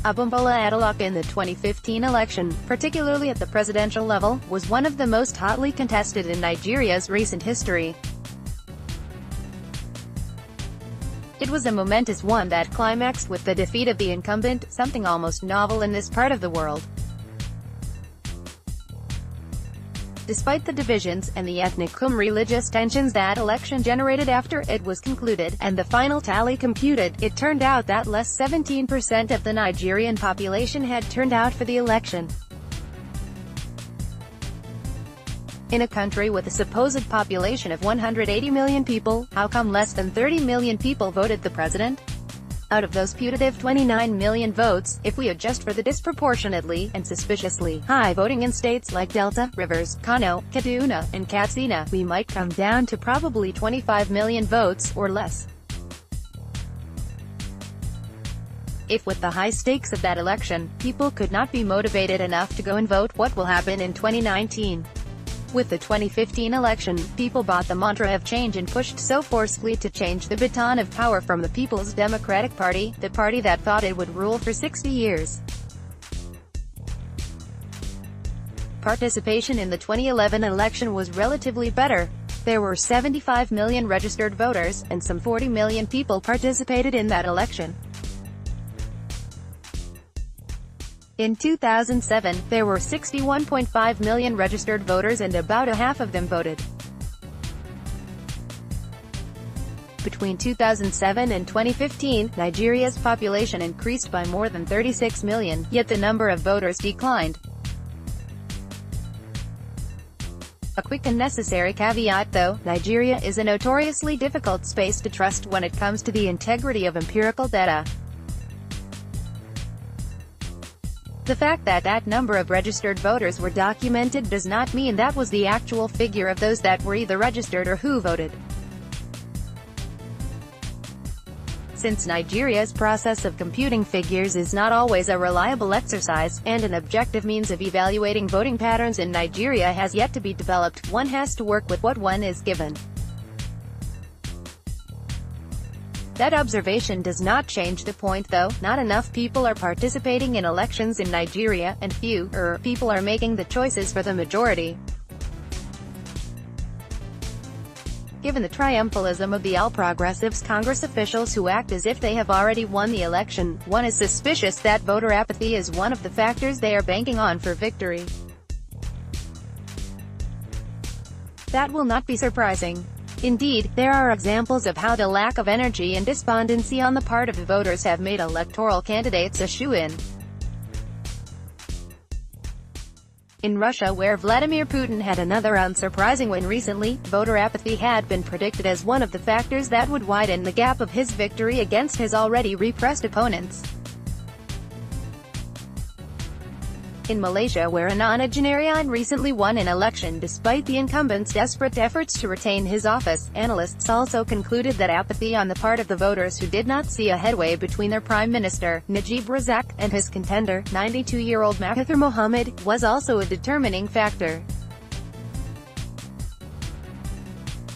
Abimbola Adelakun in the 2015 election, particularly at the presidential level, was one of the most hotly contested in Nigeria's recent history. It was a momentous one that climaxed with the defeat of the incumbent, something almost novel in this part of the world. Despite the divisions, and the ethnic-religious tensions that election generated after it was concluded, and the final tally computed, it turned out that less 17% of the Nigerian population had turned out for the election. In a country with a supposed population of 180 million people, how come less than 30 million people voted the president? Out of those putative 29 million votes, if we adjust for the disproportionately and suspiciously high voting in states like Delta, Rivers, Kano, Kaduna, and Katsina, we might come down to probably 25 million votes, or less. If with the high stakes of that election, people could not be motivated enough to go and vote, what will happen in 2019? With the 2015 election, people bought the mantra of change and pushed so forcefully to change the baton of power from the People's Democratic Party, the party that thought it would rule for 60 years. Participation in the 2011 election was relatively better. There were 75 million registered voters, and some 40 million people participated in that election. In 2007, there were 61.5 million registered voters and about a half of them voted. Between 2007 and 2015, Nigeria's population increased by more than 36 million, yet the number of voters declined. A quick and necessary caveat though, Nigeria is a notoriously difficult space to trust when it comes to the integrity of empirical data. The fact that that number of registered voters were documented does not mean that was the actual figure of those that were either registered or who voted. Since Nigeria's process of computing figures is not always a reliable exercise, and an objective means of evaluating voting patterns in Nigeria has yet to be developed, one has to work with what one is given. That observation does not change the point though, not enough people are participating in elections in Nigeria, and fewer people are making the choices for the majority. Given the triumphalism of the All Progressives Congress officials who act as if they have already won the election, one is suspicious that voter apathy is one of the factors they are banking on for victory. That will not be surprising. Indeed, there are examples of how the lack of energy and despondency on the part of the voters have made electoral candidates a shoo-in. In Russia, where Vladimir Putin had another unsurprising win recently, voter apathy had been predicted as one of the factors that would widen the gap of his victory against his already repressed opponents. In Malaysia, where a non-Nigerian recently won an election despite the incumbent's desperate efforts to retain his office, analysts also concluded that apathy on the part of the voters who did not see a headway between their Prime Minister, Najib Razak, and his contender, 92-year-old Mahathir Mohamad, was also a determining factor.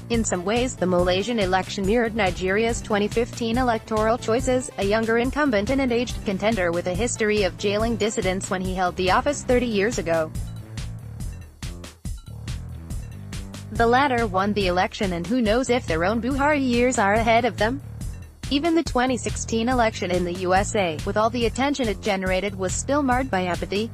In some ways, the Malaysian election mirrored Nigeria's 2015 electoral choices, a younger incumbent and an aged contender with a history of jailing dissidents when he held the office 30 years ago. The latter won the election, and who knows if their own Buhari years are ahead of them? Even the 2016 election in the USA, with all the attention it generated, was still marred by apathy.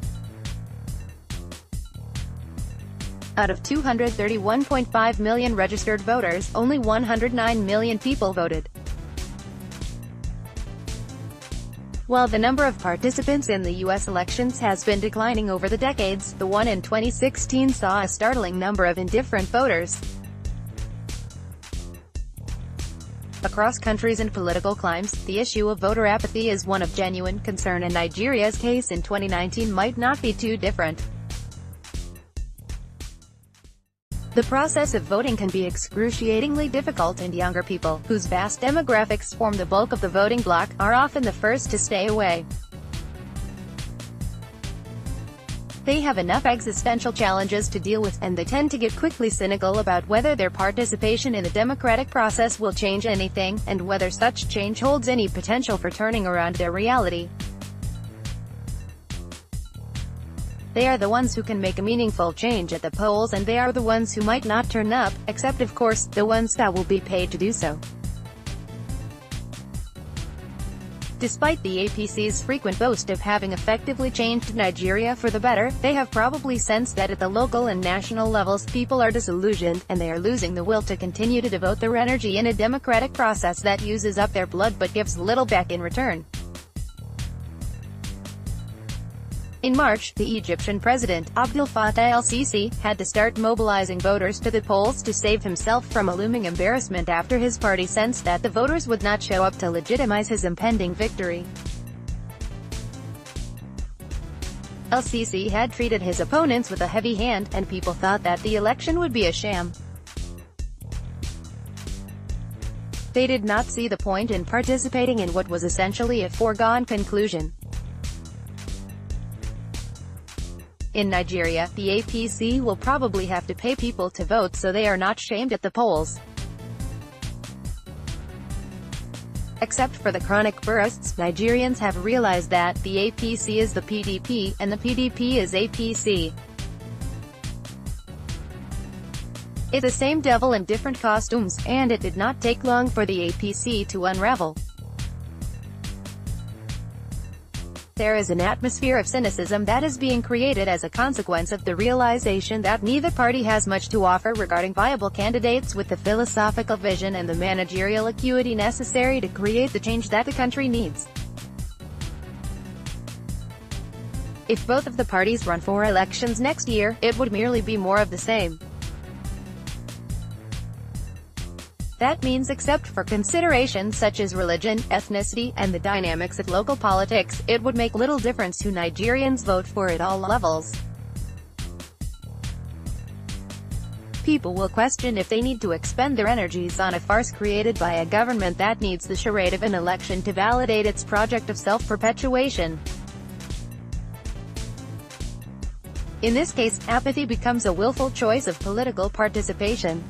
Out of 231.5 million registered voters, only 109 million people voted. While the number of participants in the U.S. elections has been declining over the decades, the one in 2016 saw a startling number of indifferent voters. Across countries and political climes, the issue of voter apathy is one of genuine concern, and Nigeria's case in 2019 might not be too different. The process of voting can be excruciatingly difficult, and younger people, whose vast demographics form the bulk of the voting bloc, are often the first to stay away. They have enough existential challenges to deal with, and they tend to get quickly cynical about whether their participation in the democratic process will change anything, and whether such change holds any potential for turning around their reality. They are the ones who can make a meaningful change at the polls, and they are the ones who might not turn up, except of course, the ones that will be paid to do so. Despite the APC's frequent boast of having effectively changed Nigeria for the better, they have probably sensed that at the local and national levels people are disillusioned, and they are losing the will to continue to devote their energy in a democratic process that uses up their blood but gives little back in return. In March, the Egyptian president, Abdel Fattah el-Sisi, had to start mobilizing voters to the polls to save himself from a looming embarrassment after his party sensed that the voters would not show up to legitimize his impending victory. El-Sisi had treated his opponents with a heavy hand, and people thought that the election would be a sham. They did not see the point in participating in what was essentially a foregone conclusion. In Nigeria, the APC will probably have to pay people to vote so they are not shamed at the polls. Except for the chronic bursts, Nigerians have realized that the APC is the PDP, and the PDP is APC. It's the same devil in different costumes, and it did not take long for the APC to unravel. There is an atmosphere of cynicism that is being created as a consequence of the realization that neither party has much to offer regarding viable candidates with the philosophical vision and the managerial acuity necessary to create the change that the country needs. If both of the parties run for elections next year, it would merely be more of the same. That means except for considerations such as religion, ethnicity, and the dynamics of local politics, it would make little difference who Nigerians vote for at all levels. People will question if they need to expend their energies on a farce created by a government that needs the charade of an election to validate its project of self-perpetuation. In this case, apathy becomes a willful choice of political participation.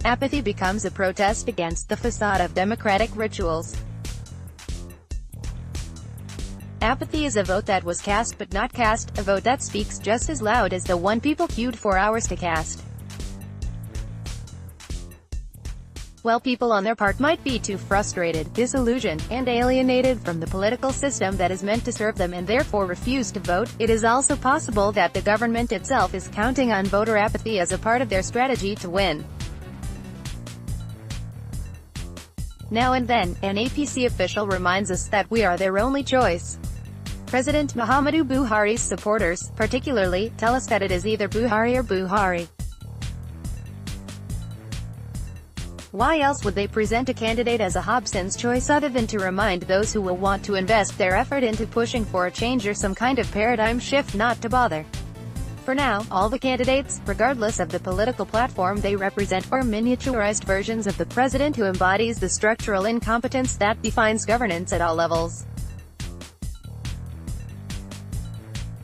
Apathy becomes a protest against the facade of democratic rituals. Apathy is a vote that was cast but not cast, a vote that speaks just as loud as the one people queued for hours to cast. While people on their part might be too frustrated, disillusioned, and alienated from the political system that is meant to serve them and therefore refuse to vote, it is also possible that the government itself is counting on voter apathy as a part of their strategy to win. Now and then, an APC official reminds us that we are their only choice. President Muhammadu Buhari's supporters, particularly, tell us that it is either Buhari or Buhari. Why else would they present a candidate as a Hobson's choice other than to remind those who will want to invest their effort into pushing for a change or some kind of paradigm shift not to bother? For now, all the candidates, regardless of the political platform they represent, are miniaturized versions of the president who embodies the structural incompetence that defines governance at all levels.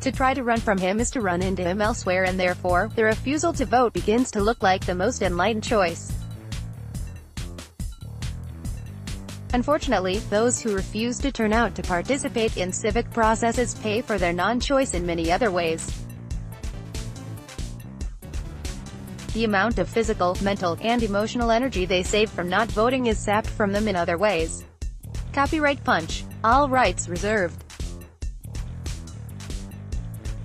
To try to run from him is to run into him elsewhere, and therefore, the refusal to vote begins to look like the most enlightened choice. Unfortunately, those who refuse to turn out to participate in civic processes pay for their non-choice in many other ways. The amount of physical, mental, and emotional energy they save from not voting is sapped from them in other ways. Copyright Punch. All rights reserved.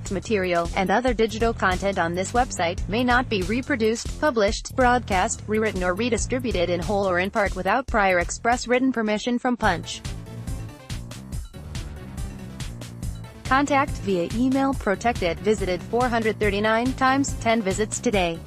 Material, and other digital content on this website, may not be reproduced, published, broadcast, rewritten or redistributed in whole or in part without prior express written permission from Punch. Contact via email. Protected. Visited 439 times, 10 visits today.